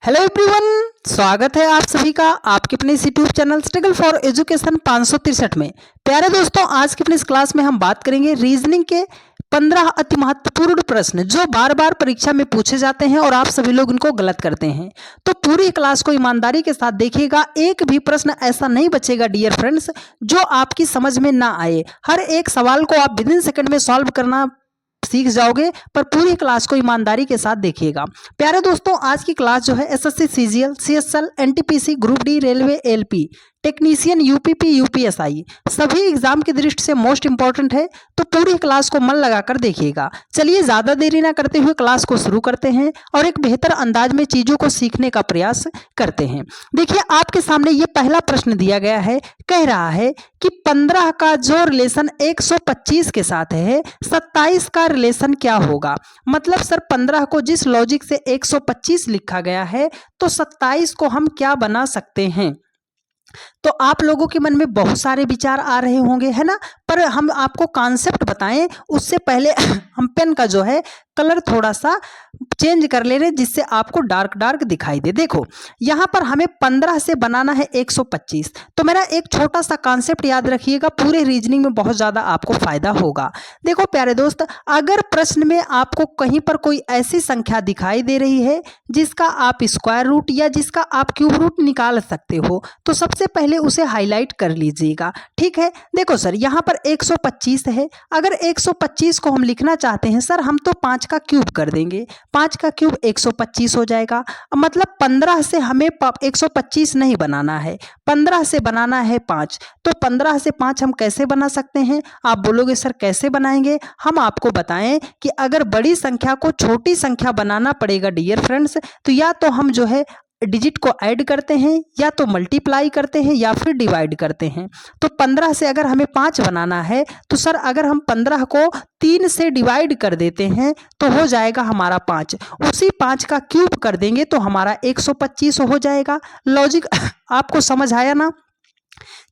Hello everyone, स्वागत है आप सभी का आपके अपने इस YouTube channel struggle for education 563 में। प्यारे दोस्तों, आज की अपनी इस क्लास में हम बात करेंगे रीजनिंग के 15 अति महत्वपूर्ण प्रश्न जो बार बार परीक्षा में पूछे जाते हैं और आप सभी लोग इनको गलत करते हैं। तो पूरी क्लास को ईमानदारी के साथ देखिएगा, एक भी प्रश्न ऐसा नहीं बचेगा डियर फ्रेंड्स जो आपकी समझ में ना आए। हर एक सवाल को आप विदिन सेकंड में सॉल्व करना सीख जाओगे, पर पूरी क्लास को ईमानदारी के साथ देखिएगा। प्यारे दोस्तों, आज की क्लास जो है SSC CGL, CSL, NTPC, group D, railway, LP, technician, UPP, UPSI सभी एग्जाम की दृष्टि से मोस्ट इंपॉर्टेंट है, तो पूरी क्लास को मन लगाकर देखिएगा। चलिए ज्यादा देरी ना करते हुए क्लास को शुरू करते हैं और एक बेहतर अंदाज में चीजों को सीखने का प्रयास करते हैं। देखिए, आपके सामने ये पहला प्रश्न दिया गया है, कह रहा है कि 15 का जो रिलेशन 125 के साथ है, 27 का रिलेशन क्या होगा। मतलब सर 15 को जिस लॉजिक से 125 लिखा गया है, तो 27 को हम क्या बना सकते हैं। तो आप लोगों के मन में बहुत सारे विचार आ रहे होंगे, है ना, पर हम आपको कॉन्सेप्ट बताएं उससे पहले हम पेन का जो है कलर थोड़ा सा चेंज कर ले रहे हैं जिससे आपको डार्क डार्क दिखाई दे। देखो, यहाँ पर हमें 15 से बनाना है 125, तो मेरा एक छोटा सा कॉन्सेप्ट याद रखिएगा, पूरे रीजनिंग में बहुत ज़्यादा आपको फायदा होगा। देखो प्यारे दोस्त, अगर प्रश्न में आपको कहीं पर कोई ऐसी संख्या दिखाई दे रही है जिसका आप स्क्वायर रूट या जिसका आप क्यूब रूट निकाल सकते हो, तो सबसे पहले उसे हाईलाइट कर लीजिएगा। ठीक है, देखो सर यहाँ पर 125 है, अगर 125 को हम लिखना चाहते हैं सर हम तो 5 का क्यूब कर देंगे, 5 का क्यूब 125 हो जाएगा। मतलब 15 से हमें 125 नहीं बनाना है, 15 से बनाना है 5। तो 15 से 5 हम कैसे बना सकते हैं। आप बोलोगे सर कैसे बनाएंगे, हम आपको बताएं कि अगर बड़ी संख्या को छोटी संख्या बनाना पड़ेगा डियर फ्रेंड्स, तो या तो हम जो है डिजिट को ऐड करते हैं, या तो मल्टीप्लाई करते हैं, या फिर डिवाइड करते हैं। तो 15 से अगर हमें 5 बनाना है तो सर अगर हम 15 को 3 से डिवाइड कर देते हैं तो हो जाएगा हमारा 5, उसी 5 का क्यूब कर देंगे तो हमारा 125 हो जाएगा। लॉजिक आपको समझ आया ना।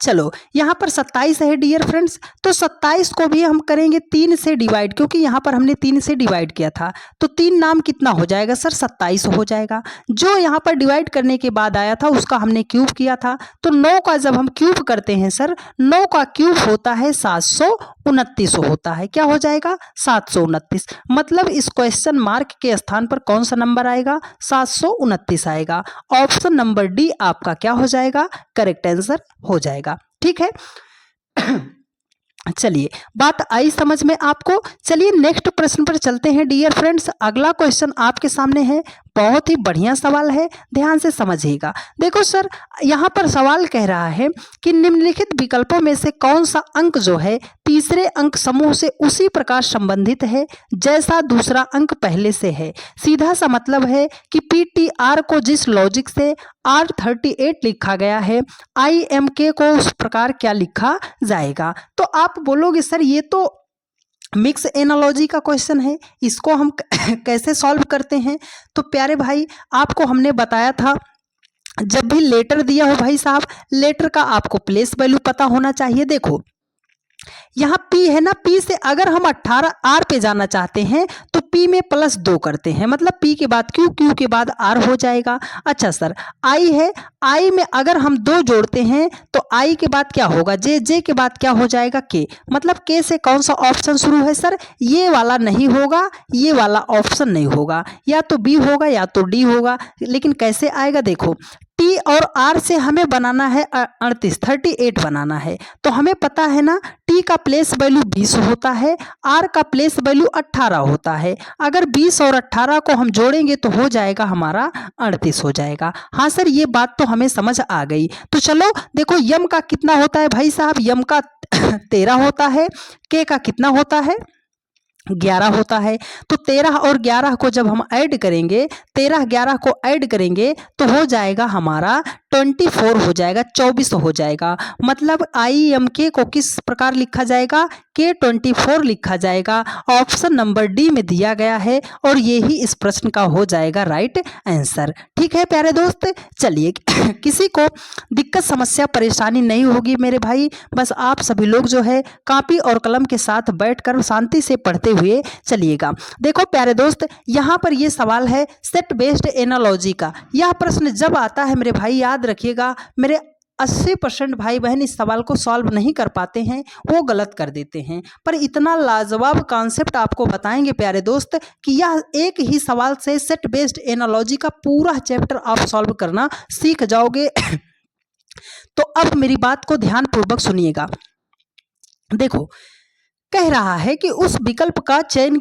चलो यहाँ पर 27 है डियर फ्रेंड्स, तो 27 को भी हम करेंगे 3 से डिवाइड, क्योंकि यहाँ पर हमने 3 से डिवाइड किया था, तो 3 नाम कितना हो जाएगा सर 27 हो जाएगा। जो यहाँ पर डिवाइड करने के बाद आया था उसका हमने क्यूब किया था, तो 9 का जब हम क्यूब करते हैं सर, 9 का क्यूब होता है 729 होता है। क्या हो जाएगा 729। मतलब इस क्वेश्चन मार्क के स्थान पर कौन सा नंबर आएगा, 729 आएगा। ऑप्शन नंबर डी आपका क्या हो जाएगा, करेक्ट आंसर हो जाएगा। ठीक है, चलिए बात आई समझ में आपको। चलिए नेक्स्ट प्रश्न पर चलते हैं डियर फ्रेंड्स। अगला क्वेश्चन आपके सामने है, बहुत ही बढ़िया सवाल है, ध्यान से समझिएगा। देखो सर, यहाँ पर सवाल कह रहा है कि निम्नलिखित विकल्पों में से कौन सा अंक जो है तीसरे अंक समूह से उसी प्रकार संबंधित है जैसा दूसरा अंक पहले से है। सीधा सा मतलब है कि PTR को जिस लॉजिक से R38 लिखा गया है, IMK को उस प्रकार क्या लिखा जाएगा। तो आप बोलोगे सर ये तो मिक्स एनालॉजी का क्वेश्चन है, इसको हम कैसे सॉल्व करते हैं। तो प्यारे भाई, आपको हमने बताया था जब भी लेटर दिया हो भाई साहब, लेटर का आपको प्लेस वैल्यू पता होना चाहिए। देखो यहाँ P है ना, P से अगर हम 18 R पे जाना चाहते हैं तो P में +2 करते हैं, मतलब P के बाद Q, Q के बाद R हो जाएगा। अच्छा सर I है, I में अगर हम 2 जोड़ते हैं तो I के बाद क्या होगा, J, J के बाद क्या हो जाएगा K। मतलब K से कौन सा ऑप्शन शुरू है सर, ये वाला नहीं होगा, ये वाला ऑप्शन नहीं होगा, या तो B होगा या तो D होगा। लेकिन कैसे आएगा, देखो T और R से हमें बनाना है 38 बनाना है, तो हमें पता है ना T का प्लेस वैल्यू 20 होता है, R का प्लेस वैल्यू 18 होता है। अगर 20 और 18 को हम जोड़ेंगे तो हो जाएगा हमारा 38 हो जाएगा। हाँ सर, ये बात तो हमें समझ आ गई। तो चलो देखो, यम का कितना होता है भाई साहब, यम का 13 होता है, के का कितना होता है 11 होता है। तो 13 और 11 को जब हम ऐड करेंगे, 13 11 को ऐड करेंगे तो हो जाएगा हमारा 24 हो जाएगा, 24 हो जाएगा। मतलब IMK को किस प्रकार लिखा जाएगा, K24 लिखा जाएगा। ऑप्शन नंबर डी में दिया गया है और ये ही इस प्रश्न का हो जाएगा राइट आंसर। ठीक है प्यारे दोस्त, चलिए किसी को दिक्कत समस्या परेशानी नहीं होगी मेरे भाई, बस आप सभी लोग जो है कॉपी और कलम के साथ बैठकर शांति से पढ़ते हुए चलिएगा। देखो प्यारे दोस्त, यहाँ पर ये सवाल है सेट बेस्ड एनालॉजी का। यह प्रश्न जब आता है मेरे भाई, याद रखिएगा, मेरे 80% भाई बहन इस सवाल को सॉल्व नहीं कर पाते हैं, वो गलत कर देते हैं। पर इतना लाजवाब कॉन्सेप्ट आपको बताएंगे प्यारे दोस्त कि यह एक ही सवाल से सेट बेस्ड एनालॉजी का पूरा चैप्टर आप सॉल्व करना सीख जाओगे। तो अब मेरी बात को ध्यानपूर्वक सुनिएगा। देखो, कह रहा है कि उस विकल्प का चयन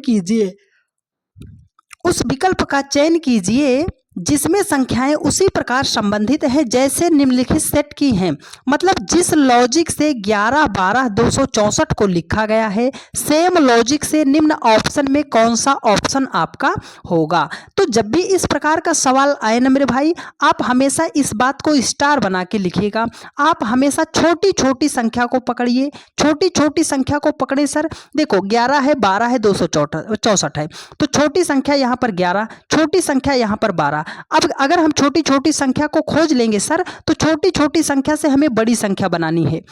कीजिए जिसमें संख्याएं उसी प्रकार संबंधित हैं जैसे निम्नलिखित सेट की हैं। मतलब जिस लॉजिक से 11, 12, 264 को लिखा गया है, सेम लॉजिक से निम्न ऑप्शन में कौन सा ऑप्शन आपका होगा। तो जब भी इस प्रकार का सवाल आए ना मेरे भाई, आप हमेशा इस बात को स्टार बना के लिखिएगा। आप हमेशा छोटी छोटी संख्या को पकड़िए, छोटी छोटी संख्या को पकड़े। सर देखो 11 है, 12 है, 264 है, तो छोटी संख्या यहाँ पर 11, छोटी संख्या यहाँ पर 12। अब अगर हम छोटी छोटी संख्या को खोज लेंगे सर, तो छोटी छोटी संख्या से हमें बड़ी संख्या बनानी है।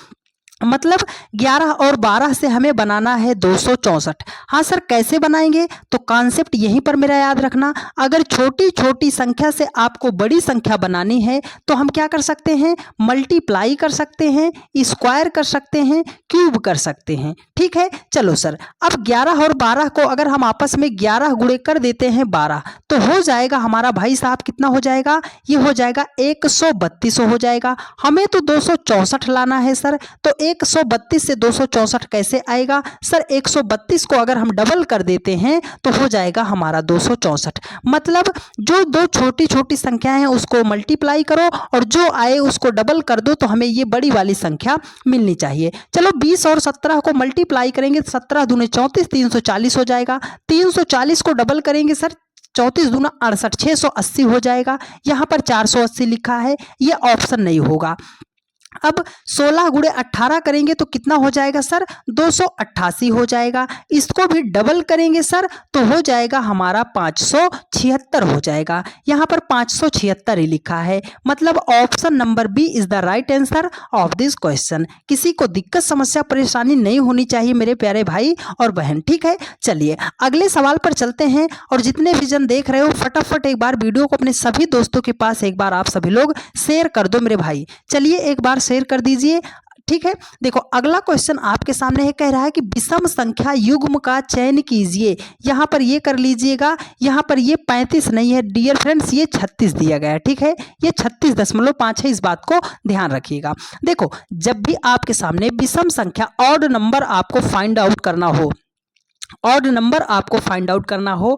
मतलब 11 और 12 से हमें बनाना है 264। हाँ सर, कैसे बनाएंगे? तो कॉन्सेप्ट यहीं पर मेरा याद रखना। अगर छोटी छोटी संख्या से आपको बड़ी संख्या बनानी है तो हम क्या कर सकते हैं? मल्टीप्लाई कर सकते हैं, स्क्वायर कर सकते हैं, क्यूब कर सकते हैं। ठीक है, चलो सर, अब 11 और 12 को अगर हम आपस में 11 गुणे कर देते हैं 12, तो हो जाएगा हमारा भाई साहब कितना हो जाएगा? ये हो जाएगा 132 हो जाएगा। हमें तो 264 लाना है सर, तो 132 से 264 कैसे आएगा? सर 132 को अगर हम डबल कर देते हैं तो हो जाएगा हमारा 264। मतलब जो दो छोटी छोटी संख्याएं हैं उसको मल्टीप्लाई करो और जो आए उसको डबल कर दो, तो हमें ये बड़ी वाली संख्या मिलनी चाहिए। चलो 20 और 17 को मल्टीप्लाई करेंगे, 17 दूने 34, 340 हो जाएगा। 340 को डबल करेंगे सर, 34 दूना 68, 680 हो जाएगा। यहाँ पर 480 लिखा है, ये ऑप्शन नहीं होगा। अब 16 गुणे 18 करेंगे तो कितना हो जाएगा सर? 288 हो जाएगा। इसको भी डबल करेंगे सर तो हो जाएगा हमारा 576 हो जाएगा। यहाँ पर 576 ही लिखा है। मतलब option number b is the right answer of this question. किसी को दिक्कत समस्या परेशानी नहीं होनी चाहिए मेरे प्यारे भाई और बहन। ठीक है, चलिए अगले सवाल पर चलते हैं। और जितने भी जन देख रहे हो, फटाफट एक बार वीडियो को अपने सभी दोस्तों के पास एक बार आप सभी लोग शेयर कर दो मेरे भाई। चलिए एक बार शेयर कर दीजिए। ठीक है, देखो अगला क्वेश्चन आपके सामने है। कह रहा है कि विषम संख्या युग्म का चयन कीजिए। यहां पर ये कर लीजिएगा, यहां पर ये 35 नहीं है डियर फ्रेंड्स, ये 36 दिया गया है। ठीक है, ये 36.5 है, इस बात को ध्यान रखिएगा। देखो जब भी आपके सामने विषम संख्या ऑड नंबर आपको फाइंड आउट करना हो, ऑड नंबर आपको फाइंड आउट करना हो,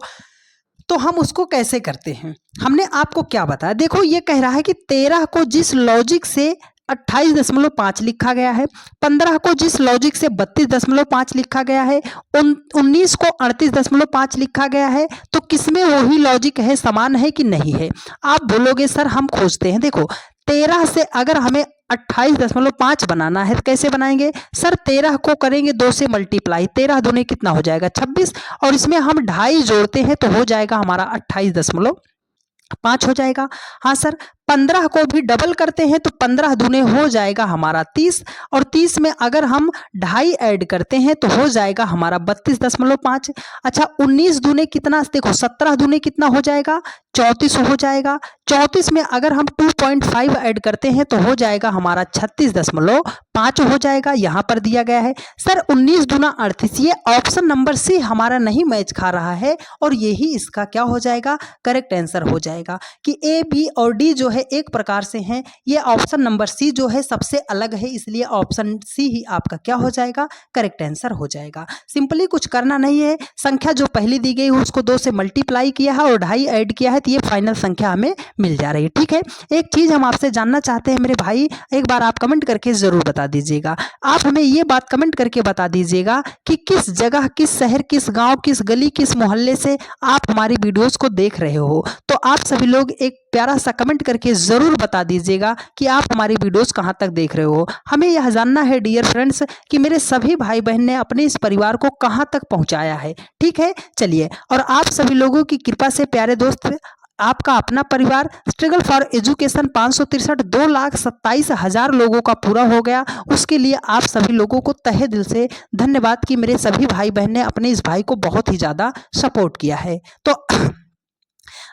तो हम उसको कैसे करते हैं? हमने आपको क्या बताया? देखो ये कह रहा है कि 13 को जिस लॉजिक से 28.5 लिखा गया है, 15 को जिस लॉजिक से 32.5 लिखा गया है, 19 को 38.5 लिखा गया है, तो किसमें वही लॉजिक है, समान है कि नहीं है? आप बोलोगे सर हम खोजते हैं। देखो 13 से अगर हमें 28.5 बनाना है तो कैसे बनाएंगे? सर 13 को करेंगे 2 से मल्टीप्लाई, 13 दूने कितना हो जाएगा? 26, और इसमें हम 2.5 जोड़ते हैं तो हो जाएगा हमारा 28.5 हो जाएगा। हाँ सर, 15 को भी डबल करते हैं तो 15 दूने हो जाएगा हमारा 30, और 30 में अगर हम 2.5 ऐड करते हैं तो हो जाएगा हमारा 32.5। अच्छा 19 दूने कितना? देखो 17 दूने कितना हो जाएगा? 34 हो जाएगा। 34 में अगर हम 2.5 ऐड करते हैं तो हो जाएगा हमारा 36.5 हो जाएगा। यहाँ पर दिया गया है सर 19 दूना 38। ये ऑप्शन नंबर सी हमारा नहीं मैच खा रहा है और यही इसका क्या हो जाएगा? करेक्ट आंसर हो जाएगा कि ए, बी और डी जो है एक प्रकार से हैं। ये ऑप्शन नंबर सी जो है सबसे अलग है, इसलिए ऑप्शन सी ही आपका क्या हो जाएगा? करेक्ट आंसर हो जाएगा। सिंपली कुछ करना नहीं है, संख्या जो पहली दी गई है उसको 2 से मल्टीप्लाई किया है और 2.5 ऐड किया है, तो ये फाइनल संख्या हमें मिल जा रही है। ठीक है, एक चीज हम आपसे जानना चाहते हैं मेरे भाई, एक बार आप कमेंट करके जरूर बता दीजिएगा। आप हमें ये बात कमेंट करके बता दीजिएगा कि किस जगह, किस शहर, किस गांव, किस गली, किस मोहल्ले से आप हमारी वीडियोस को देख रहे हो। तो आप सभी लोग एक प्यारा सा कमेंट करके जरूर बता दीजिएगा कि आप हमारी वीडियोस कहां तक देख रहे हो। हमें यह जानना है डियर फ्रेंड्स कि मेरे सभी भाई बहन ने अपने इस परिवार को कहां तक पहुंचाया है। ठीक है, चलिए, और आप सभी लोगों की कृपा से प्यारे दोस्त आपका अपना परिवार स्ट्रगल फॉर एजुकेशन 563 2,27,000 लोगों का पूरा हो गया। उसके लिए आप सभी लोगों को तहे दिल से धन्यवाद कि मेरे सभी भाई बहन ने अपने इस भाई को बहुत ही ज़्यादा सपोर्ट किया है। तो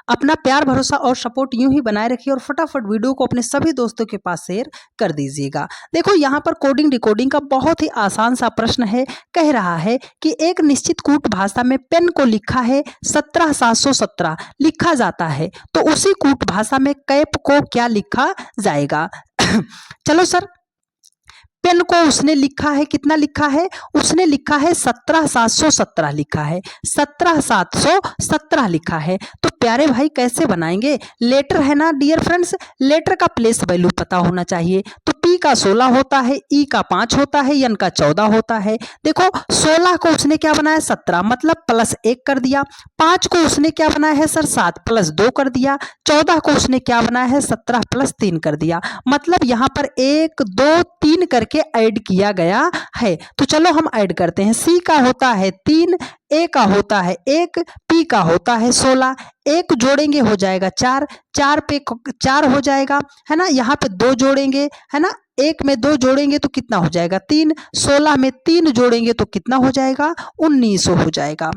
अपना प्यार, भरोसा और सपोर्ट यूं ही बनाए रखिए और फटाफट वीडियो को अपने सभी दोस्तों के पास शेयर कर दीजिएगा। देखो यहाँ पर कोडिंग डिकोडिंग का बहुत ही आसान सा प्रश्न है। कह रहा है कि एक निश्चित कूट भाषा में पेन को लिखा है 17,717 लिखा जाता है, तो उसी कूट भाषा में कैप को क्या लिखा जाएगा? चलो सर, पेन को उसने लिखा है, कितना लिखा है? उसने लिखा है 17,717 लिखा है, 17,717 लिखा है। तो प्यारे भाई कैसे बनाएंगे? लेटर है ना डियर फ्रेंड्स, लेटर का प्लेस वैल्यू पता होना चाहिए। तो पी का 16 होता है, ई का 5 होता है, एन का 14 होता है। देखो 16 को उसने क्या बनाया 17 मतलब प्लस 1 कर दिया। 5 को उसने क्या बनाया है सर 7 प्लस 2 कर दिया। 14 को उसने क्या बनाया है 17 प्लस 3 कर दिया। मतलब यहाँ पर 1 2 3 करके ऐड किया गया है। तो चलो हम ऐड करते हैं। सी का होता है 3, ए का होता है 1, पी का होता है 16। एक जोड़ेंगे हो जाएगा 4, 4 पे 4 हो जाएगा है ना। यहाँ पे 2 जोड़ेंगे है ना, 1 में 2 जोड़ेंगे तो कितना हो जाएगा 3, 16 में 3 जोड़ेंगे तो कितना हो जाएगा 19 हो जाएगा।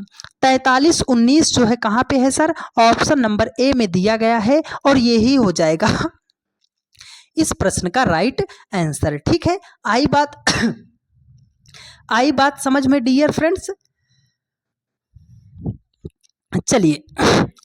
43 19 जो है कहाँ पे है सर? ऑप्शन नंबर ए में दिया गया है और यही हो जाएगा इस प्रश्न का राइट आंसर। ठीक है, आई बात समझ में डियर फ्रेंड्स। चलिए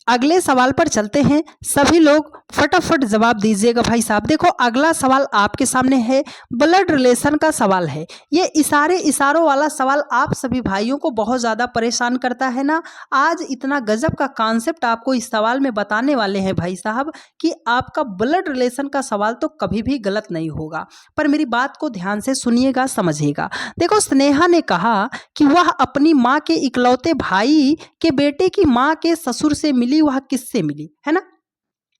अगले सवाल पर चलते हैं। सभी लोग फटाफट जवाब दीजिएगा भाई साहब। देखो अगला सवाल आपके सामने है, ब्लड रिलेशन का सवाल है। ये इशारों वाला सवाल आप सभी भाइयों को बहुत ज़्यादा परेशान करता है ना। आज इतना गजब का कॉन्सेप्ट आपको इस सवाल में बताने वाले हैं भाई साहब कि आपका ब्लड रिलेशन का सवाल तो कभी भी गलत नहीं होगा। पर मेरी बात को ध्यान से सुनिएगा, समझिएगा। देखो स्नेहा ने कहा कि वह अपनी माँ के इकलौते भाई के बेटे की माँ के ससुर से मिली, वह किससे मिली है ना।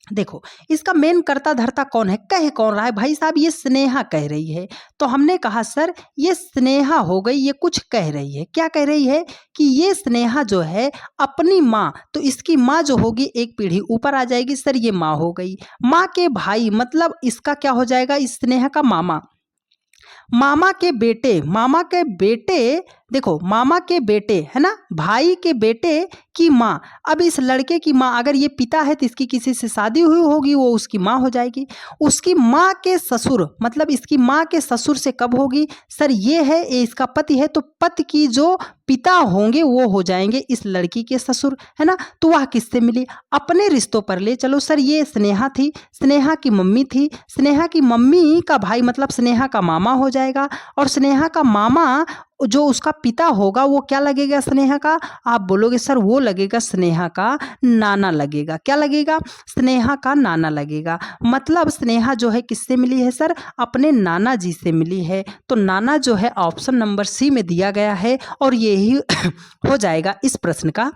देखो इसका मेन कर्ता धर्ता कौन है, कह कौन रहा है भाई साहब? ये स्नेहा कह रही है। तो हमने कहा सर ये स्नेहा हो गई, ये कुछ कह रही है। क्या कह रही है? कि ये स्नेहा जो है अपनी माँ, तो इसकी माँ जो होगी एक पीढ़ी ऊपर आ जाएगी सर, ये माँ हो गई। माँ के भाई मतलब इसका क्या हो जाएगा, इस स्नेहा का मामा। मामा के बेटे, देखो मामा के बेटे है ना, भाई के बेटे की माँ। अब इस लड़के की माँ, अगर ये पिता है तो इसकी किसी से शादी हुई होगी, वो उसकी माँ हो जाएगी। उसकी माँ के ससुर मतलब इसकी माँ के ससुर से कब होगी सर? ये है, ये इसका पति है, तो पति की जो पिता होंगे वो हो जाएंगे इस लड़की के ससुर है ना। तो वह किससे मिली? अपने रिश्तों पर ले चलो सर। ये स्नेहा थी, स्नेहा की मम्मी थी, स्नेहा की मम्मी का भाई मतलब स्नेहा का मामा हो जाएगा। और स्नेहा का मामा जो उसका पिता होगा वो क्या लगेगा स्नेहा का? आप बोलोगे सर वो लगेगा स्नेहा का नाना लगेगा। क्या लगेगा? स्नेहा का नाना लगेगा। मतलब स्नेहा जो है किससे मिली है सर? अपने नाना जी से मिली है। तो नाना जो है ऑप्शन नंबर सी में दिया गया है और यही हो जाएगा इस प्रश्न का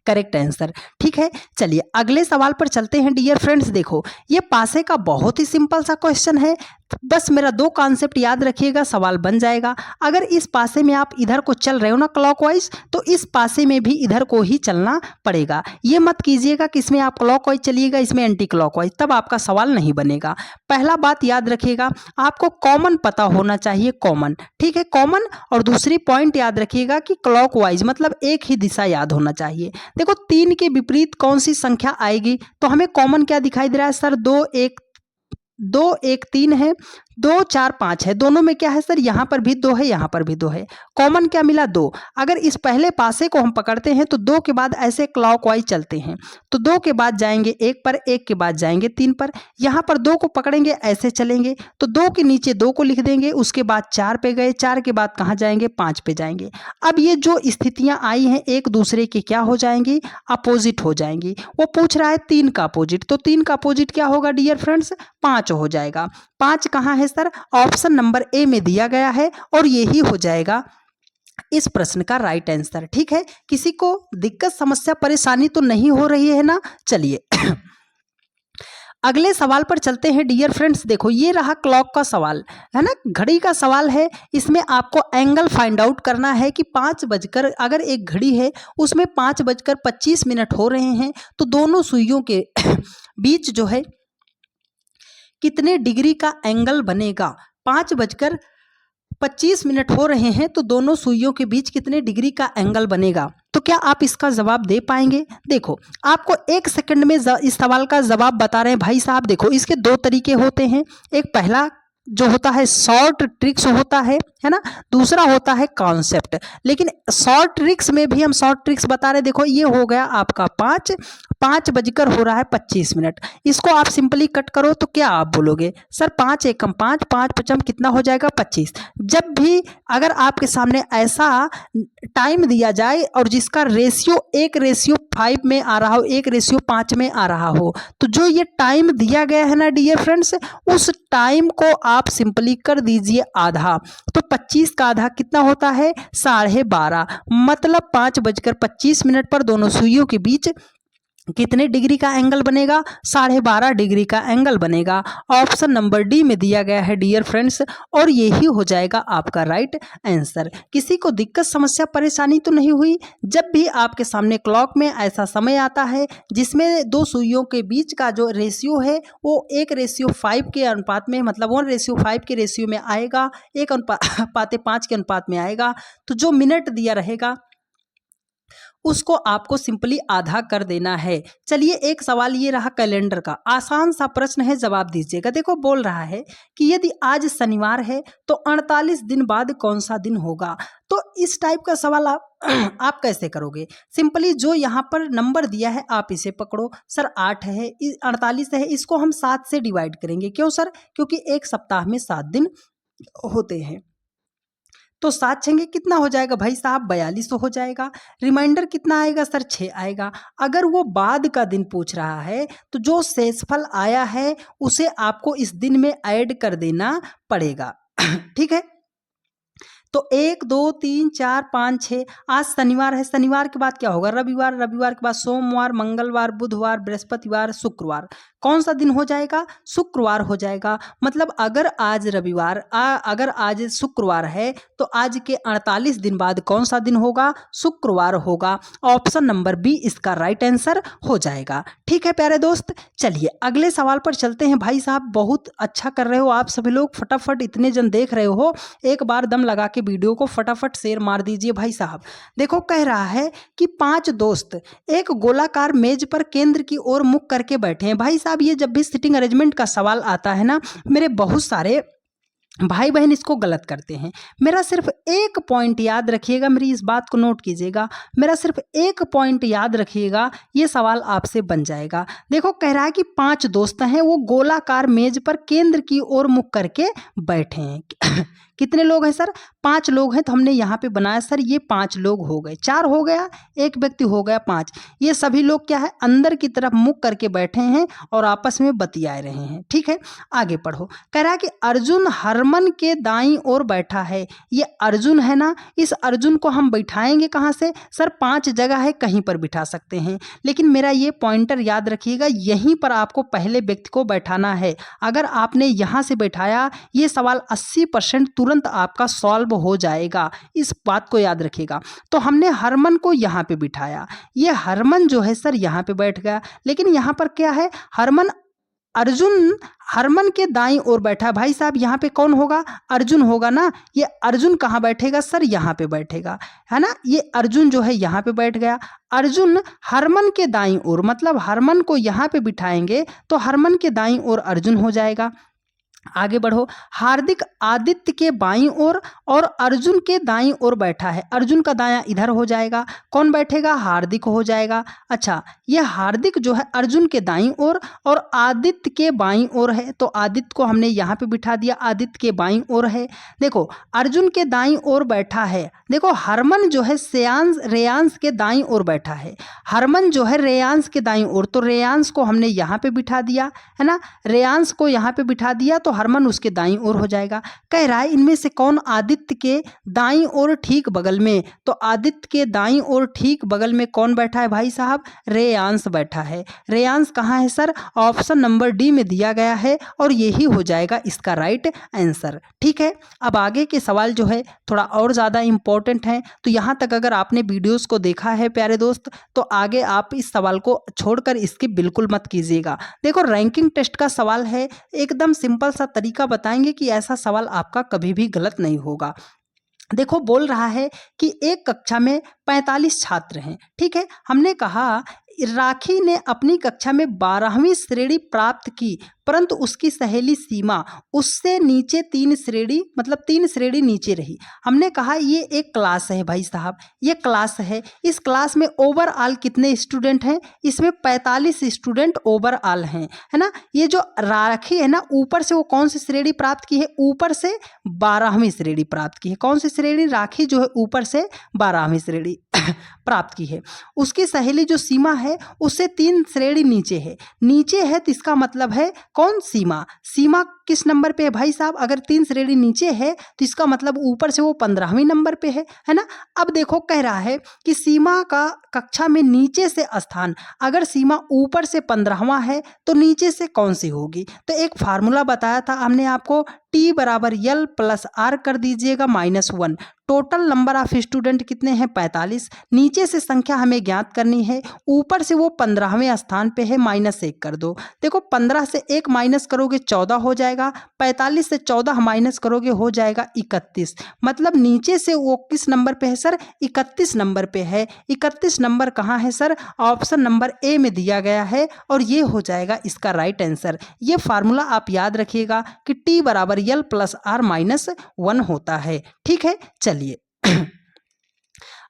करेक्ट आंसर। ठीक है, चलिए अगले सवाल पर चलते हैं डियर फ्रेंड्स। देखो ये पासे का बहुत ही सिंपल सा क्वेश्चन है, बस मेरा 2 कॉन्सेप्ट याद रखिएगा, सवाल बन जाएगा। अगर इस पासे में आप इधर को चल रहे हो ना क्लॉकवाइज, तो इस पासे में भी इधर को ही चलना पड़ेगा। ये मत कीजिएगा कि इसमें आप क्लॉकवाइज चलिएगा, इसमें एंटी क्लॉकवाइज, तब आपका सवाल नहीं बनेगा। पहला बात याद रखिएगा, आपको कॉमन पता होना चाहिए, कॉमन। ठीक है, कॉमन। और दूसरी पॉइंट याद रखिएगा कि क्लॉकवाइज मतलब एक ही दिशा याद होना चाहिए। देखो 3 के विपरीत कौन सी संख्या आएगी? तो हमें कॉमन क्या दिखाई दे रहा है सर? 2 1 3 है, 2 4 5 है। दोनों में क्या है सर? यहाँ पर भी 2 है, यहाँ पर भी 2 है। कॉमन क्या मिला? 2। अगर इस पहले पासे को हम पकड़ते हैं तो 2 के बाद ऐसे क्लॉकवाइज चलते हैं, तो 2 के बाद जाएंगे 1 पर, 1 के बाद जाएंगे 3 पर। यहाँ पर 2 को पकड़ेंगे, ऐसे चलेंगे, तो 2 के नीचे 2 को लिख देंगे, उसके बाद 4 पे गए, 4 के बाद कहाँ जाएंगे? 5 पे जाएंगे। अब ये जो स्थितियां आई हैं एक दूसरे की क्या हो जाएंगी? अपोजिट हो जाएंगी। वो पूछ रहा है 3 का अपोजिट, तो 3 का अपोजिट क्या होगा डियर फ्रेंड्स? 5 हो जाएगा। 5 कहाँ है सर? ऑप्शन नंबर ए में दिया गया है और यही हो जाएगा इस प्रश्न का राइट आंसर। ठीक है, किसी को दिक्कत समस्या परेशानी तो नहीं हो रही है ना? चलिए अगले सवाल पर चलते हैं डियर फ्रेंड्स। देखो ये रहा क्लॉक का सवाल, है ना, घड़ी का सवाल है। इसमें आपको एंगल फाइंड आउट करना है कि 5 बजकर, अगर एक घड़ी है उसमें 5:25 हो रहे हैं तो दोनों सुइयों के बीच जो है कितने डिग्री का एंगल बनेगा। 5:25 हो रहे हैं तो दोनों सुइयों के बीच कितने डिग्री का एंगल बनेगा। तो क्या आप इसका जवाब दे पाएंगे? देखो आपको 1 सेकंड में इस सवाल का जवाब बता रहे हैं भाई साहब। देखो इसके 2 तरीके होते हैं। एक पहला जो होता है शॉर्ट ट्रिक्स होता है ना, दूसरा होता है कॉन्सेप्ट। लेकिन शॉर्ट ट्रिक्स में भी हम शॉर्ट ट्रिक्स बता रहे। देखो ये हो गया आपका 5 बजकर हो रहा है 25 मिनट। इसको आप सिंपली कट करो तो क्या आप बोलोगे? सर 5 एकम 5, 5 पचम कितना हो जाएगा 25। जब भी अगर आपके सामने ऐसा टाइम दिया जाए और जिसका रेशियो 1:5 में आ रहा हो, 1:5 में आ रहा हो, तो जो ये टाइम दिया गया है ना डियर फ्रेंड्स, उस टाइम को आप सिंपली कर दीजिए आधा। तो 25 का आधा कितना होता है? 12:30। मतलब 5:25 पर दोनों सुइयों के बीच कितने डिग्री का एंगल बनेगा? 12:30 डिग्री का एंगल बनेगा। ऑप्शन नंबर डी में दिया गया है डियर फ्रेंड्स, और यही हो जाएगा आपका राइट आंसर। किसी को दिक्कत समस्या परेशानी तो नहीं हुई? जब भी आपके सामने क्लॉक में ऐसा समय आता है जिसमें दो सुइयों के बीच का जो रेशियो है वो 1:5 के अनुपात में, मतलब 1:5 के रेशियो में आएगा, 1:5 के अनुपात में आएगा, तो जो मिनट दिया रहेगा उसको आपको सिंपली आधा कर देना है। चलिए एक सवाल ये रहा कैलेंडर का, आसान सा प्रश्न है, जवाब दीजिएगा। देखो बोल रहा है कि यदि आज शनिवार है तो 48 दिन बाद कौन सा दिन होगा। तो इस टाइप का सवाल आप कैसे करोगे? सिंपली जो यहाँ पर नंबर दिया है आप इसे पकड़ो। सर 8 है, 48 है, इसको हम 7 से डिवाइड करेंगे। क्यों सर? क्योंकि एक सप्ताह में 7 दिन होते हैं। तो 7 छेंगे कितना हो जाएगा भाई साहब? 42 हो जाएगा। रिमाइंडर कितना आएगा सर? 6 आएगा। अगर वो बाद का दिन पूछ रहा है तो जो शेषफल आया है उसे आपको इस दिन में ऐड कर देना पड़ेगा। ठीक है, तो 1 2 3 4 5 6, आज शनिवार है, शनिवार के बाद क्या होगा? रविवार, रविवार के बाद सोमवार, मंगलवार, बुधवार, बृहस्पतिवार, शुक्रवार। कौन सा दिन हो जाएगा? शुक्रवार हो जाएगा। मतलब अगर आज रविवार अगर आज शुक्रवार है तो आज के 48 दिन बाद कौन सा दिन होगा? शुक्रवार होगा। ऑप्शन नंबर बी इसका राइट आंसर हो जाएगा। ठीक है प्यारे दोस्त, चलिए अगले सवाल पर चलते हैं। भाई साहब बहुत अच्छा कर रहे हो आप सभी लोग, फटाफट इतने जन देख रहे हो, एक बार दम लगा के वीडियो को फटाफट शेयर मार दीजिए भाई साहब। देखो कह रहा है कि 5 दोस्त एक गोलाकार मेज पर केंद्र की ओर मुख करके बैठे हैं। भाई साहब ये जब भी सिटिंग अरेंजमेंट का सवाल आता है ना, मेरे बहुत सारे भाई बहन इसको गलत करते हैं। मेरा सिर्फ एक पॉइंट याद रखिएगा, मेरी इस बात को नोट कीजिएगा, मेरा सिर्फ एक पॉइंट याद रखिएगा, ये सवाल आपसे बन जाएगा। देखो कह रहा है कि 5 दोस्त हैं, वो गोलाकार मेज पर केंद्र की ओर मुख करके बैठे हैं। कितने लोग हैं सर? 5 लोग हैं। तो हमने यहाँ पे बनाया सर ये 5 लोग हो गए, 4 हो गया, एक व्यक्ति हो गया 5। ये सभी लोग क्या है? अंदर की तरफ मुख करके बैठे हैं और आपस में बतिया रहे हैं। ठीक है, आगे पढ़ो। कह रहा है कि अर्जुन हरमन के दाईं ओर बैठा है। ये अर्जुन है ना, इस अर्जुन को हम बैठाएंगे कहाँ से? सर 5 जगह है, कहीं पर बिठा सकते हैं, लेकिन मेरा ये पॉइंटर याद रखिएगा, यहीं पर आपको पहले व्यक्ति को बैठाना है। अगर आपने यहाँ से बैठाया, ये सवाल 80% तुरंत आपका सॉल्व हो जाएगा, इस बात को याद रखिएगा। तो हमने हरमन को यहाँ पे बिठाया, ये हरमन जो है सर यहाँ पे बैठ गया, लेकिन यहाँ पर क्या है? अर्जुन हरमन के दाईं ओर बैठा। भाई साहब यहाँ पे कौन होगा? अर्जुन होगा ना। ये अर्जुन कहाँ बैठेगा सर? यहाँ पे बैठेगा, है ना। ये अर्जुन जो है यहाँ पे बैठ गया। अर्जुन हरमन के दाईं ओर, मतलब हरमन को यहाँ पे बिठाएंगे तो हरमन के दाईं ओर अर्जुन हो जाएगा। आगे बढ़ो। हार्दिक आदित्य के बाईं ओर और अर्जुन के दाईं ओर बैठा है। अर्जुन का दायां इधर हो जाएगा, कौन बैठेगा? हार्दिक हो जाएगा। अच्छा, ये हार्दिक जो है अर्जुन के दाईं ओर और आदित्य के बाईं ओर है, तो आदित्य को हमने यहाँ पे बिठा दिया, आदित्य के बाईं ओर है। देखो अर्जुन के दाईं ओर बैठा है, देखो हरमन जो है रेयांश के दाईं ओर बैठा है। हरमन जो है रेयांश के दाईं ओर, तो रेयांश को हमने यहाँ पे बिठा दिया, है ना। रेयांश को यहाँ पे बिठा दिया तो तो हरमन उसके दाईं ओर हो जाएगा। कह रहा है इनमें से कौन आदित्य के दाईं ओर ठीक बगल में, तो आदित्य के दाईं ओर ठीक बगल में कौन बैठा है भाई साहब, रेयांश बैठा है। रेयांश कहाँ है सर, ऑप्शन नंबर डी में दिया गया है और यही हो जाएगा इसका राइट आंसर। ठीक है, अब आगे के सवाल जो है थोड़ा और ज़्यादा इंपॉर्टेंट है, तो यहाँ तक अगर आपने वीडियोस को देखा है प्यारे दोस्त, तो आगे आप इस सवाल को छोड़कर इसकी बिल्कुल मत कीजिएगा। देखो रैंकिंग टेस्ट का सवाल है, एकदम सिंपल सा तरीका बताएंगे कि ऐसा सवाल आपका कभी भी गलत नहीं होगा। देखो बोल रहा है कि एक कक्षा में 45 छात्र हैं। ठीक है, हमने कहा राखी ने अपनी कक्षा में 12वीं श्रेणी प्राप्त की, परंतु उसकी सहेली सीमा उससे नीचे 3 श्रेणी मतलब 3 श्रेणी नीचे रही। हमने कहा ये एक क्लास है भाई साहब, ये क्लास है। इस क्लास में ओवरऑल कितने स्टूडेंट हैं, इसमें 45 स्टूडेंट ओवरऑल हैं, है ना। ये जो राखी है ना, ऊपर से वो कौन सी श्रेणी प्राप्त की है, ऊपर से 12वीं श्रेणी प्राप्त की है। कौन सी श्रेणी, राखी जो है ऊपर से 12वीं श्रेणी प्राप्त की है। उसकी सहेली जो सीमा है उससे 3 श्रेणी नीचे है। नीचे है तो इसका मतलब है कौन, सीमा। सीमा किस नंबर पे है भाई साहब, अगर 3 श्रेणी नीचे है तो इसका मतलब ऊपर से वो 15वीं नंबर पे है ना। अब देखो कह रहा है कि सीमा का कक्षा में नीचे से स्थान, अगर सीमा ऊपर से 15वां है तो नीचे से कौन सी होगी। तो एक फार्मूला बताया था हमने आपको, T बराबर L प्लस R कर दीजिएगा -1। टोटल नंबर ऑफ स्टूडेंट कितने हैं, 45। नीचे से संख्या हमें ज्ञात करनी है, ऊपर से वो 15वें स्थान पे है, -1 कर दो। देखो 15 से 1 माइनस करोगे 14 हो जाएगा, 45 से 14 माइनस करोगे हो जाएगा 31। मतलब नीचे से वो किस नंबर पे है सर, 31 नंबर पे है। 31 नंबर कहाँ है सर, ऑप्शन नंबर ए में दिया गया है और ये हो जाएगा इसका राइट आंसर। ये फार्मूला आप याद रखिएगा कि T बराबर L प्लस R -1 होता है। ठीक है, चलिए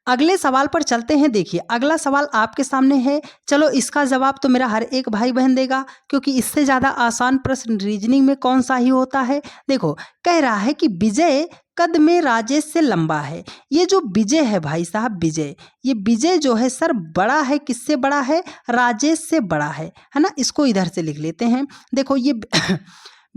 अगले सवाल पर चलते हैं। देखिए अगला सवाल आपके सामने है, चलो इसका जवाब तो मेरा हर एक भाई बहन देगा, क्योंकि इससे ज़्यादा आसान प्रश्न रीजनिंग में कौन सा ही होता है। देखो कह रहा है कि विजय कद में राजेश से लंबा है। ये जो विजय है भाई साहब, विजय, ये विजय जो है सर बड़ा है, किससे बड़ा है, राजेश से बड़ा है ना। इसको इधर से लिख लेते हैं। देखो ये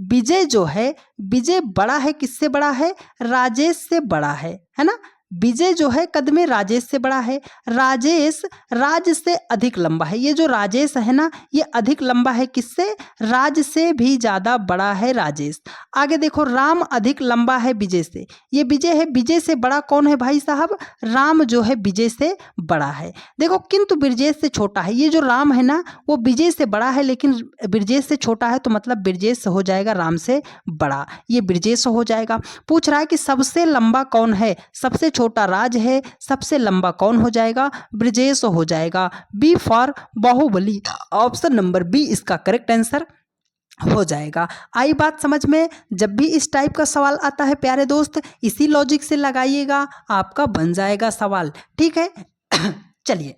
विजय जो है, विजय बड़ा है, किससे बड़ा है, राजेश से बड़ा है ना। विजय जो है कद में राजेश से बड़ा है, राजेश राज से अधिक लंबा है। ये जो राजेश है ना, ये अधिक लंबा है, किससे, राज से भी ज़्यादा बड़ा है राजेश। आगे देखो राम अधिक लंबा है विजय से, ये विजय है, विजय से बड़ा कौन है भाई साहब, राम जो है विजय से बड़ा है। देखो किंतु ब्रजेश से छोटा है। ये जो राम है ना वो विजय से बड़ा है लेकिन ब्रजेश से छोटा है, तो मतलब ब्रजेश हो जाएगा राम से बड़ा, ये ब्रजेश हो जाएगा। पूछ रहा है कि सबसे लंबा कौन है, सबसे छोटा राज है, सबसे लंबा कौन हो जाएगा, ब्रजेश हो जाएगा। B for Baahubali, option number b इसका करेक्ट आंसर हो जाएगा। आई बात समझ में। जब भी इस टाइप का सवाल आता है प्यारे दोस्त, इसी लॉजिक से लगाइएगा, आपका बन जाएगा सवाल। ठीक है चलिए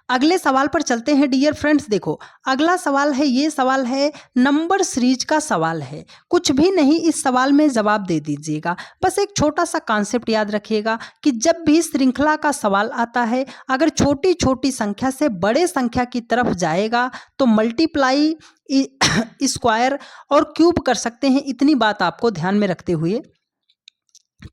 अगले सवाल पर चलते हैं डियर फ्रेंड्स। देखो अगला सवाल है, ये सवाल है नंबर सीरीज का सवाल है। कुछ भी नहीं इस सवाल में जवाब दे दीजिएगा, बस एक छोटा सा कॉन्सेप्ट याद रखिएगा कि जब भी श्रृंखला का सवाल आता है, अगर छोटी छोटी संख्या से बड़े संख्या की तरफ जाएगा तो मल्टीप्लाई, स्क्वायर और क्यूब कर सकते हैं। इतनी बात आपको ध्यान में रखते हुए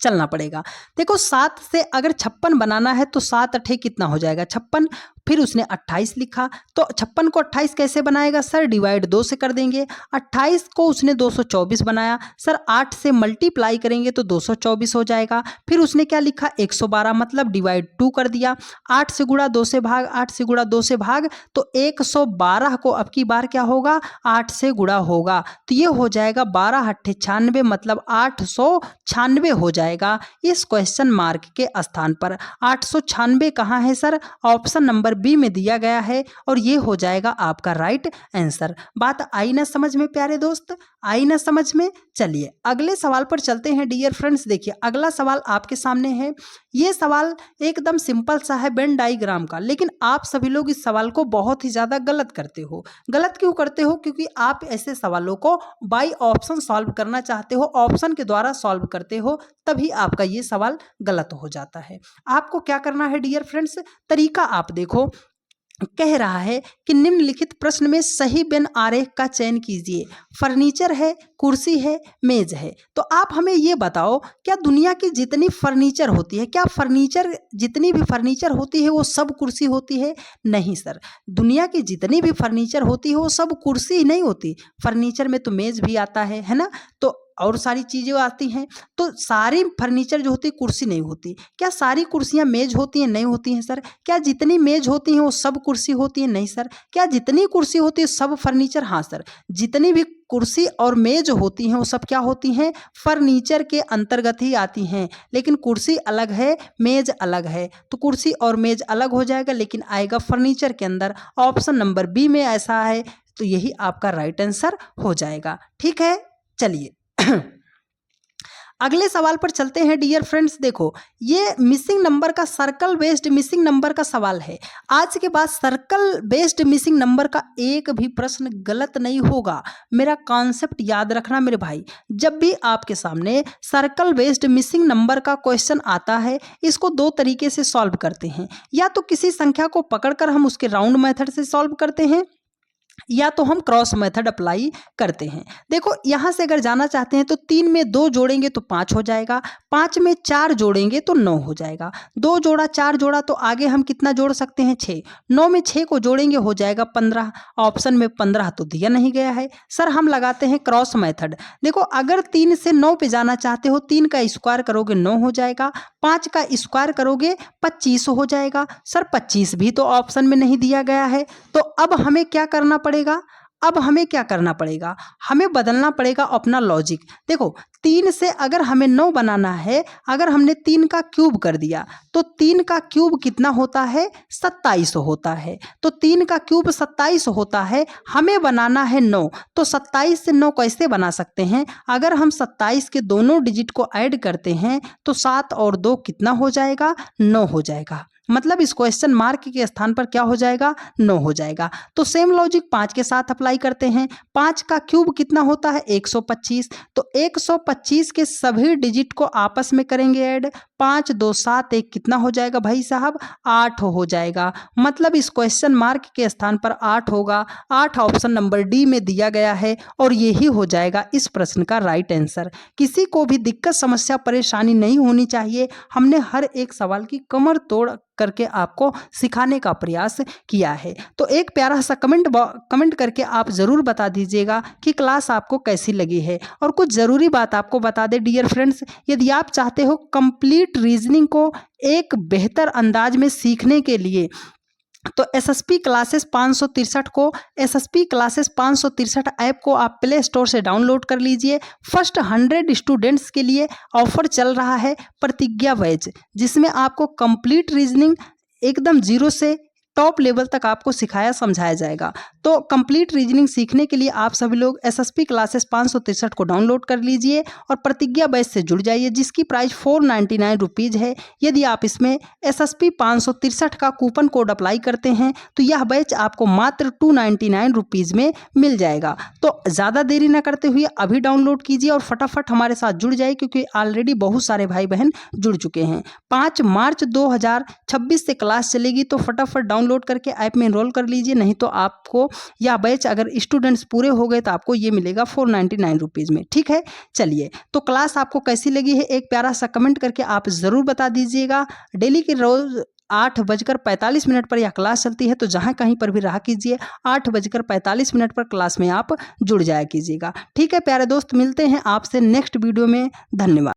चलना पड़ेगा। देखो 7 से अगर 56 बनाना है तो 7 अठे कितना हो जाएगा, 56। फिर उसने 28 लिखा, तो 56 को 28 कैसे बनाएगा सर, डिवाइड 2 से कर देंगे। 28 को उसने 224 बनाया, सर 8 से मल्टीप्लाई करेंगे तो 224 हो जाएगा। फिर उसने क्या लिखा, 112, मतलब डिवाइड 2 कर दिया। 8 से गुणा 2 से भाग, 8 से गुणा 2 से भाग, तो 112 को अब की बार क्या होगा, 8 से गुणा होगा, तो ये हो जाएगा 12 अट्ठे 96, मतलब 896 हो जाएगा इस क्वेश्चन मार्क के स्थान पर। 896 कहाँ है सर, ऑप्शन नंबर बी में दिया गया है और ये हो जाएगा आपका राइट आंसर। बात आई ना समझ में प्यारे दोस्त, आई ना समझ में। चलिए अगले सवाल पर चलते हैं डियर फ्रेंड्स। देखिए अगला सवाल आपके सामने है, ये सवाल एकदम सिंपल सा है वेन डायग्राम का, लेकिन आप सभी लोग इस सवाल को बहुत ही ज़्यादा गलत करते हो। गलत क्यों करते हो, क्योंकि आप ऐसे सवालों को बाय ऑप्शन सॉल्व करना चाहते हो, ऑप्शन के द्वारा सॉल्व करते हो, तभी आपका ये सवाल गलत हो जाता है। आपको क्या करना है डियर फ्रेंड्स, तरीका आप देखो। कह रहा है कि निम्नलिखित प्रश्न में सही व्यन आरेख का चयन कीजिए। फर्नीचर है, कुर्सी है, मेज है। तो आप हमें ये बताओ, क्या दुनिया की जितनी फर्नीचर होती है, क्या फर्नीचर जितनी भी फर्नीचर होती है वो सब कुर्सी होती है? नहीं सर, दुनिया की जितनी भी फर्नीचर होती है वो सब कुर्सी ही नहीं होती। फर्नीचर में तो मेज भी आता है ना, तो और सारी चीज़ें आती हैं। तो सारी फर्नीचर जो होती है कुर्सी नहीं होती। क्या सारी कुर्सियाँ मेज होती हैं? नहीं होती हैं सर। क्या जितनी मेज होती हैं वो सब कुर्सी होती हैं? नहीं सर। क्या जितनी कुर्सी होती है सब फर्नीचर? हाँ सर। जितनी भी कुर्सी और मेज होती हैं वो सब क्या होती हैं? फर्नीचर के अंतर्गत ही आती हैं। लेकिन कुर्सी अलग है, मेज अलग है, तो कुर्सी और मेज अलग हो जाएगा, लेकिन आएगा फर्नीचर के अंदर। ऑप्शन नंबर बी में ऐसा है, तो यही आपका राइट आंसर हो जाएगा। ठीक है, चलिए अगले सवाल पर चलते हैं डियर फ्रेंड्स। देखो, ये मिसिंग नंबर का सर्कल बेस्ड मिसिंग नंबर का सवाल है। आज के बाद सर्कल बेस्ड मिसिंग नंबर का एक भी प्रश्न गलत नहीं होगा। मेरा कॉन्सेप्ट याद रखना मेरे भाई। जब भी आपके सामने सर्कल बेस्ड मिसिंग नंबर का क्वेश्चन आता है, इसको दो तरीके से सॉल्व करते हैं। या तो किसी संख्या को पकड़कर हम उसके राउंड मेथड से सॉल्व करते हैं, या तो हम क्रॉस मेथड अप्लाई करते हैं। देखो, यहाँ से अगर जाना चाहते हैं तो 3 में 2 जोड़ेंगे तो 5 हो जाएगा, 5 में 4 जोड़ेंगे तो 9 हो जाएगा, 2 जोड़ा 4 जोड़ा तो आगे हम कितना जोड़ सकते हैं? 6। 9 में 6 को जोड़ेंगे हो जाएगा 15। ऑप्शन में 15 तो दिया नहीं गया है सर, हम लगाते हैं क्रॉस मेथड। देखो, अगर 3 से 9 पे जाना चाहते हो, 3 का स्क्वायर करोगे 9 हो जाएगा, 5 का स्क्वायर करोगे 25 हो जाएगा। सर 25 भी तो ऑप्शन में नहीं दिया गया है, तो अब हमें क्या करना पड़ेगा? अब हमें क्या करना पड़ेगा? हमें बदलना पड़ेगा अपना लॉजिक। देखो, 3 से अगर हमें 9 बनाना है, अगर हमने 3 का क्यूब कर दिया तो 3 का क्यूब कितना होता है? 27 होता है। तो 3 का क्यूब 27 होता है, हमें बनाना है 9। तो 27 से 9 कैसे बना सकते हैं? अगर हम 27 के दोनों डिजिट को ऐड करते हैं तो 7 और 2 कितना हो जाएगा? 9 हो जाएगा। मतलब इस क्वेश्चन मार्क के स्थान पर क्या हो जाएगा? 9 हो जाएगा। तो सेम लॉजिक 5 के साथ अप्लाई करते हैं। 5 का क्यूब कितना होता है? 125। तो 125 के सभी डिजिट को आपस में करेंगे ऐड। 5 2 7 1 कितना हो जाएगा भाई साहब? 8 हो जाएगा। मतलब इस क्वेश्चन मार्क के स्थान पर 8 होगा। 8 ऑप्शन नंबर डी में दिया गया है और यही हो जाएगा इस प्रश्न का राइट आंसर। किसी को भी दिक्कत, समस्या, परेशानी नहीं होनी चाहिए। हमने हर एक सवाल की कमर तोड़ करके आपको सिखाने का प्रयास किया है। तो एक प्यारा सा कमेंट करके आप ज़रूर बता दीजिएगा कि क्लास आपको कैसी लगी है। और कुछ ज़रूरी बात आपको बता दें डियर फ्रेंड्स, यदि आप चाहते हो कंप्लीट रीजनिंग को एक बेहतर अंदाज में सीखने के लिए, तो एसएसपी क्लासेस 563 को, एसएसपी क्लासेस 563 ऐप को आप प्ले स्टोर से डाउनलोड कर लीजिए। फर्स्ट 100 स्टूडेंट्स के लिए ऑफर चल रहा है प्रतिज्ञा बैच, जिसमें आपको कंप्लीट रीजनिंग एकदम जीरो से टॉप लेवल तक आपको सिखाया समझाया जाएगा। तो कंप्लीट रीजनिंग सीखने के लिए आप सभी लोग एसएसपी क्लासेस 563 को डाउनलोड कर लीजिए और प्रतिज्ञा बैच से जुड़ जाइए, जिसकी प्राइस 499 रुपीज़ है। यदि आप इसमें एसएसपी 563 का कूपन कोड अप्लाई करते हैं तो यह बैच आपको मात्र 299 रुपीज़ में मिल जाएगा। तो ज़्यादा देरी न करते हुए अभी डाउनलोड कीजिए और फटाफट हमारे साथ जुड़ जाइए, क्योंकि ऑलरेडी बहुत सारे भाई बहन जुड़ चुके हैं। 5 मार्च 2026 से क्लास चलेगी, तो फटाफट डाउनलोड करके ऐप में एनरोल कर लीजिए। नहीं तो आपको यह बैच अगर स्टूडेंट्स पूरे हो गए तो आपको ये मिलेगा 499 रुपीज़ में। ठीक है, चलिए, तो क्लास आपको कैसी लगी है एक प्यारा सा कमेंट करके आप ज़रूर बता दीजिएगा। डेली के रोज़ 8:45 पर यह क्लास चलती है, तो जहाँ कहीं पर भी रहा कीजिए 8:45 पर क्लास में आप जुड़ जाया कीजिएगा। ठीक है प्यारे दोस्त, मिलते हैं आपसे नेक्स्ट वीडियो में। धन्यवाद।